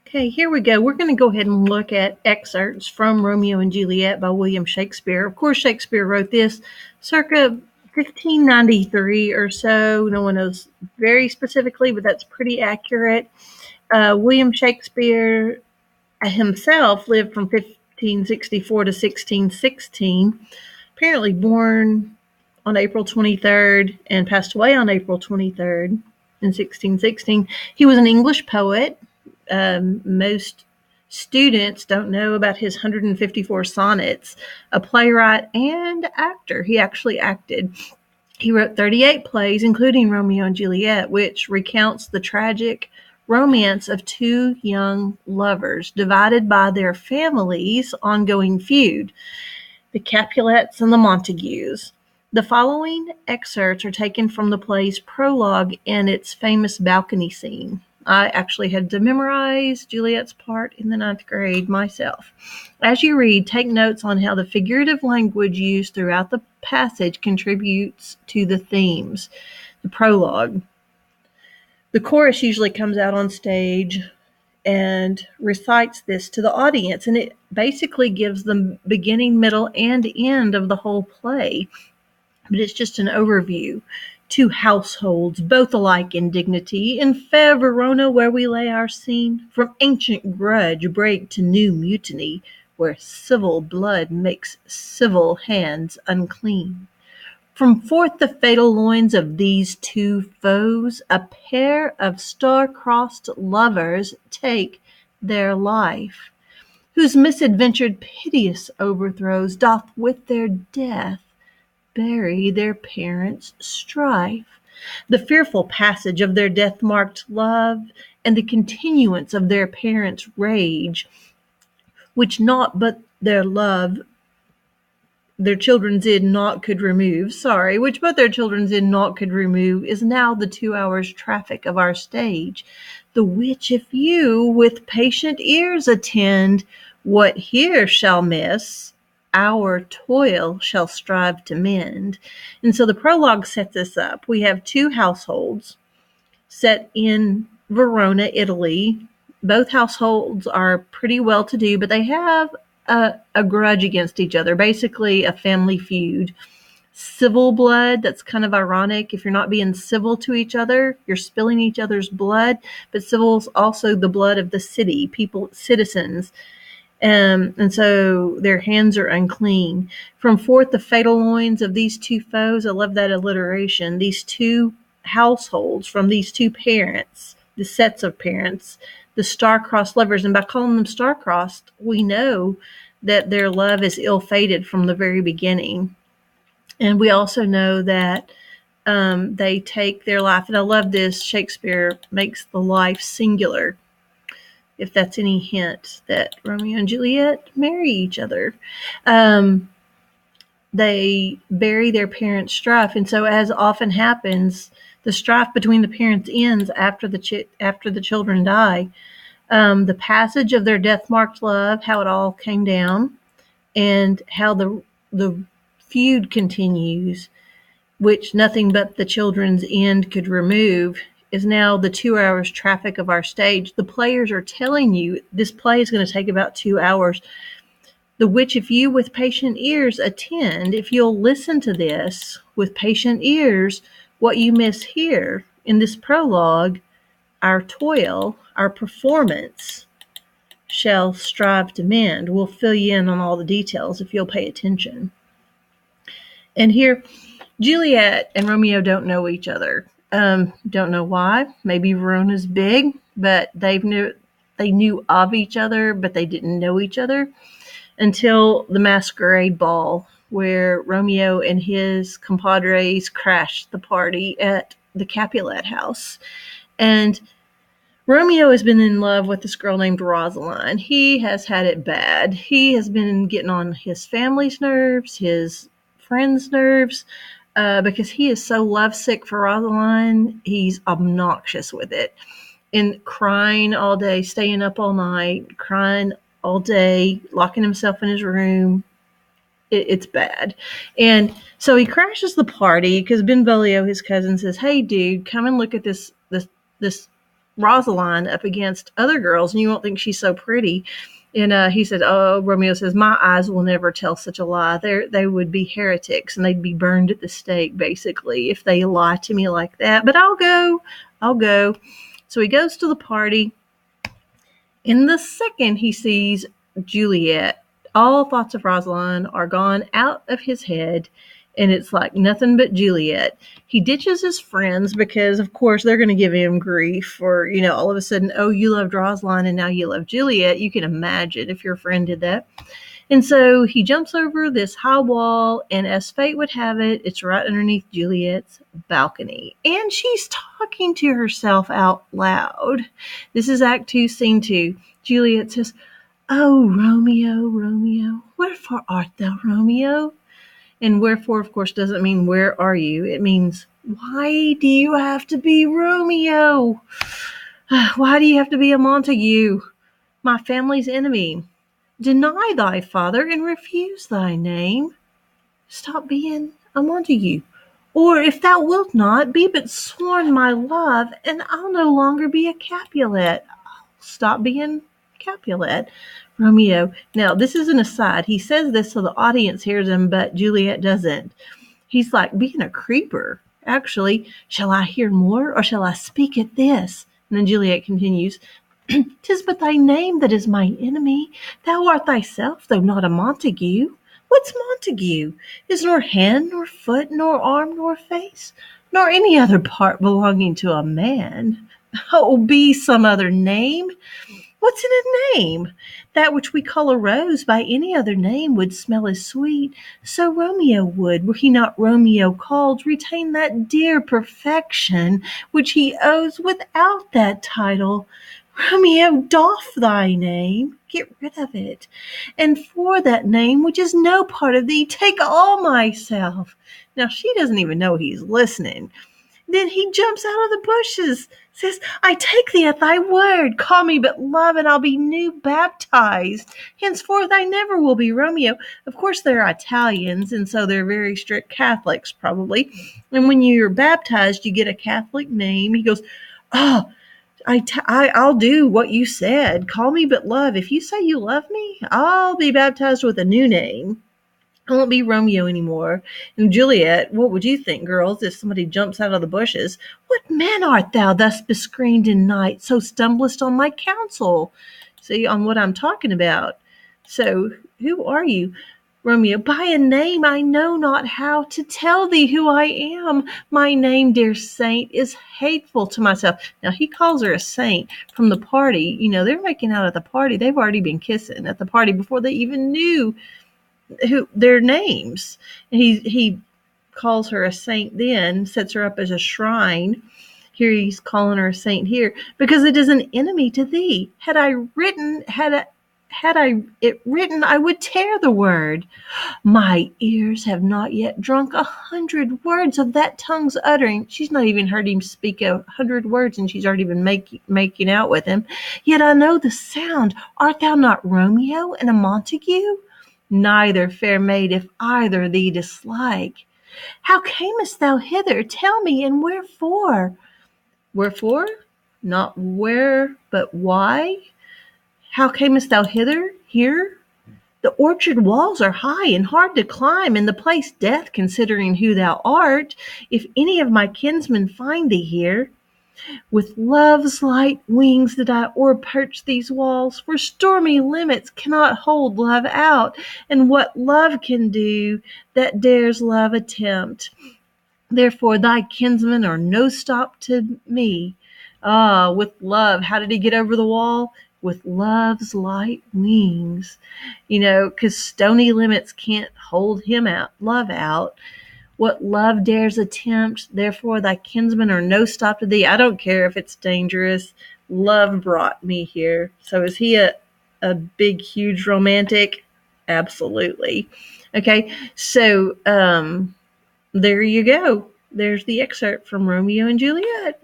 Okay, here we go. We're going to go ahead and look at excerpts from Romeo and Juliet by William Shakespeare. Of course, Shakespeare wrote this circa 1593 or so. No one knows very specifically, but that's pretty accurate. William Shakespeare himself lived from 1564 to 1616, apparently born on April 23rd and passed away on April 23rd in 1616. He was an English poet. Most students don't know about his 154 sonnets, a playwright and actor. He actually acted. He wrote 38 plays, including Romeo and Juliet, which recounts the tragic romance of two young lovers divided by their families' ongoing feud, the Capulets and the Montagues. The following excerpts are taken from the play's prologue and its famous balcony scene. I actually had to memorize Juliet's part in the 9th grade myself. As you read, take notes on how the figurative language used throughout the passage contributes to the themes. The prologue. The chorus usually comes out on stage and recites this to the audience, and it basically gives the beginning, middle, and end of the whole play. But it's just an overview. Two households, both alike in dignity, in fair Verona where we lay our scene, from ancient grudge break to new mutiny, where civil blood makes civil hands unclean. From forth the fatal loins of these two foes, a pair of star-crossed lovers take their life, whose misadventured piteous overthrows doth with their death bury their parents' strife. The fearful passage of their death-marked love, and the continuance of their parents' rage, which naught but their love their children's in naught could remove, which both their children's in naught could remove, is now the 2 hours' traffic of our stage, the which if you with patient ears attend, what here shall miss, our toil shall strive to mend. And so the prologue sets this up. We have two households set in Verona, Italy. Both households are pretty well-to-do, but they have a grudge against each other, basically a family feud. Civil blood, that's kind of ironic. If you're not being civil to each other, you're spilling each other's blood, but civil is also the blood of the city, people, citizens. And so their hands are unclean. From forth the fatal loins of these two foes, I love that alliteration, these two households from these two parents, the sets of parents, the star-crossed lovers. And by calling them star-crossed, we know that their love is ill-fated from the very beginning. And we also know that they take their life. And I love this. Shakespeare makes the life singular, if that's any hint that Romeo and Juliet marry each other. They bury their parents' strife. And so, as often happens, the strife between the parents ends after the children die. The passage of their death-marked love, how it all came down, and how the feud continues, which nothing but the children's end could remove, is now the 2 hours traffic of our stage. The players are telling you this play is going to take about 2 hours, the which if you with patient ears attend, if you'll listen to this with patient ears, what you miss here in this prologue, our toil, our performance shall strive to mend. We'll fill you in on all the details if you'll pay attention. And here, Juliet and Romeo don't know each other. Don't know why. Maybe Verona's big, but they knew of each other, but they didn't know each other until the masquerade ball, where Romeo and his compadres crashed the party at the Capulet house. And Romeo has been in love with this girl named Rosaline. He has had it bad. He has been getting on his family's nerves, his friends' nerves, because he is so lovesick for Rosaline. He's obnoxious with it. And crying all day, staying up all night, crying all day, locking himself in his room. It's bad. And so he crashes the party because Benvolio, his cousin, says, "Hey, dude, come and look at this Rosaline up against other girls, and you won't think she's so pretty. And he said, "Oh," Romeo says, "my eyes will never tell such a lie. They would be heretics, and they'd be burned at the stake, basically, if they lie to me like that. But I'll go, I'll go." So he goes to the party. In the second he sees Juliet, all thoughts of Rosaline are gone out of his head, and it's like nothing but Juliet. He ditches his friends because, of course, they're going to give him grief for, all of a sudden, oh, you loved Rosaline and now you love Juliet. You can imagine if your friend did that. And so he jumps over this high wall, and as fate would have it, it's right underneath Juliet's balcony. And she's talking to herself out loud. This is Act 2, Scene 2. Juliet says, "Oh, Romeo, Romeo, wherefore art thou, Romeo?" And wherefore, of course, doesn't mean where are you. It means, why do you have to be Romeo? Why do you have to be a Montague, my family's enemy? Deny thy father and refuse thy name. Stop being a Montague. Or if thou wilt not, be but sworn my love, and I'll no longer be a Capulet. I'll stop being Capulet. Romeo. Now, this is an aside. He says this so the audience hears him, but Juliet doesn't. He's like being a creeper. Actually, shall I hear more, or shall I speak at this? And then Juliet continues, "'Tis but thy name that is my enemy. Thou art thyself, though not a Montague. What's Montague? Is nor hand, nor foot, nor arm, nor face, nor any other part belonging to a man. Oh, be some other name. What's in a name? That which we call a rose by any other name would smell as sweet. So Romeo would, were he not Romeo called, retain that dear perfection which he owes without that title. Romeo, doff thy name, get rid of it, and for that name, which is no part of thee, take all myself." Now, she doesn't even know he's listening. Then he jumps out of the bushes, says, "I take thee at thy word. Call me but love, and I'll be new baptized. Henceforth I never will be Romeo." Of course, they're Italians, and so they're very strict Catholics, probably. And when you're baptized, you get a Catholic name. He goes, "Oh, I'll do what you said. Call me but love. If you say you love me, I'll be baptized with a new name. I won't be Romeo anymore." And Juliet, what would you think, girls, if somebody jumps out of the bushes? "What man art thou, thus bescreened in night, so stumblest on my counsel?" See, on what I'm talking about. So, who are you? Romeo, "By a name I know not how to tell thee who I am. My name, dear saint, is hateful to myself." Now, he calls her a saint from the party. They're making out at the party. They've already been kissing at the party before they even knew who their names. He calls her a saint, then sets her up as a shrine. Here he's calling her a saint here, because it is an enemy to thee. Had I it written, I would tear the word. My ears have not yet drunk 100 words of that tongue's uttering. She's not even heard him speak 100 words, and she's already been making out with him. Yet I know the sound. Art thou not Romeo and a Montague? Neither, fair maid, if either thee dislike. How camest thou hither? Tell me, and wherefore? Wherefore? Not where, but why? How camest thou hither? Here? The orchard walls are high and hard to climb, and the place death, considering who thou art. If any of my kinsmen find thee here, with love's light wings did I o'erperch these walls, for stormy limits cannot hold love out, and what love can do, that dares love attempt. Therefore thy kinsmen are no stop to me. Ah, with love, how did he get over the wall? With love's light wings. Because stony limits can't hold him out, love out. What love dares attempt, therefore thy kinsmen are no stop to thee. I don't care if it's dangerous. Love brought me here. So is he a big, huge romantic? Absolutely. Okay, so there you go. There's the excerpt from Romeo and Juliet.